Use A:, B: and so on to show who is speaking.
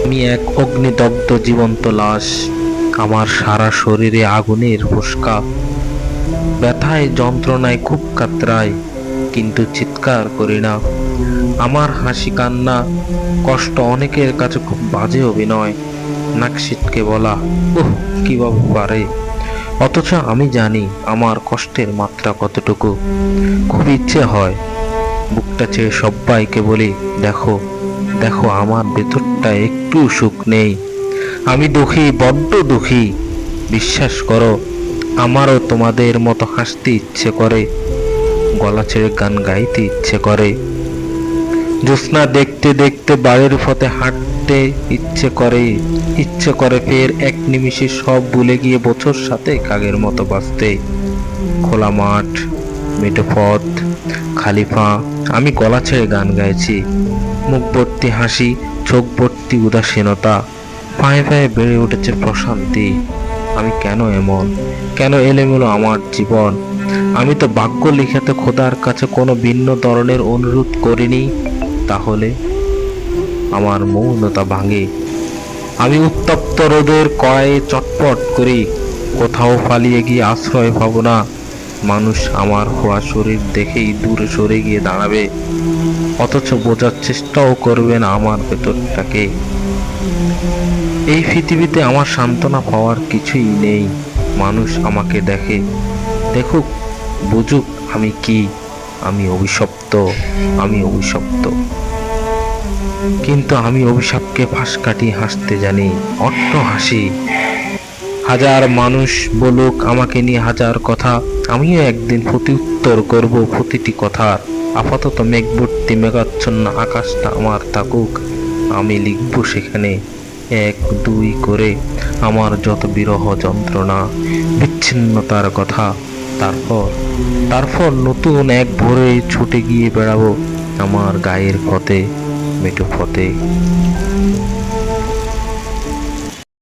A: আমি এক অগ্নিদগ্ধ জীবন্ত লাশ। আমার সারা শরীরে আগুনের ফোস্কা। ব্যথায় যন্ত্রণায় খুব কাতরাই, কিন্তু চিৎকার করি না। আমার হাসি কান্না কষ্ট অনেকের কাছে খুব বাজে অভিনয়। নাক সিটকে বলা, ওহ, কিভাবে পারে! অথচ আমি জানি আমার কষ্টের মাত্রা কতটুকু। খুব ইচ্ছে হয় বুকটা চেয়ে সব্বাইকে বলি, দেখো দেখো, আমার ভেতরটা একটু সুখ নেই। আমি দুঃখী, বড্ড দুঃখী। বিশ্বাস করো, আমারও তোমাদের মতো হাসতে ইচ্ছে করে, গলা ছেড়ে গান গাইতে ইচ্ছে করে, জ্যোৎস্না দেখতে দেখতে বাড়ির পথে হাঁটতে ইচ্ছে করে ফের এক নিমিষে সব ভুলে গিয়ে বছর সাথে কাগের মতো বাঁচতে। খোলা মাঠ, মেঠো পথ, খালি পা, আমি গলা ছেড়ে গান গাইছি। মুখ ভর্তি হাসি, চোখ ভর্তি উদাসীনতা, পায়ে পায়ে বেড়ে উঠেছে প্রশান্তি। আমি কেন এমন, কেন এলোমেলো আমার জীবন? আমি তো ভাগ্য লিখাতে খোদার কাছে কোনো ভিন্ন ধরনের অনুরোধ করিনি। তাহলে আমার মৌনতা ভাঙে। আমি উত্তপ্ত রোদের কড়াইয়ে চটপট করি। কোথাও পালিয়ে গিয়ে আশ্রয় পাব না। মানুষ আমার খোয়া শরীর দেখেই দূরে সরে গিয়ে দাঁড়াবে, অথচ বোঝার চেষ্টাও করবে না আমার ভেতরটাকে। এই পৃথিবীতে আমার সান্ত্বনা পাওয়ার কিছুই নেই। মানুষ আমাকে দেখে, দেখুক, বুঝুক আমি কি। আমি অভিশপ্ত, আমি অভিশপ্ত। কিন্তু আমি অভিশাপকে ফাঁস কাটিয়ে হাসতে জানি, অট্ট হাসি। হাজার মানুষ বলুক আমাকে নিয়ে হাজার কথা, আমিও একদিন প্রতি উত্তর করব প্রতিটি কথার। আপাতত মেঘভর্তি মেঘাচ্ছন্ন আকাশটা আমার থাকুক, আমি লিখব সেখানে এক দুই করে আমার যত বিরহ যন্ত্রণা, বিচ্ছিন্নতার কথা। তারপর তারপর নতুন এক ভোরে ছুটে গিয়ে বেড়াবো আমার গায়ের পথে, মেঠো পথে।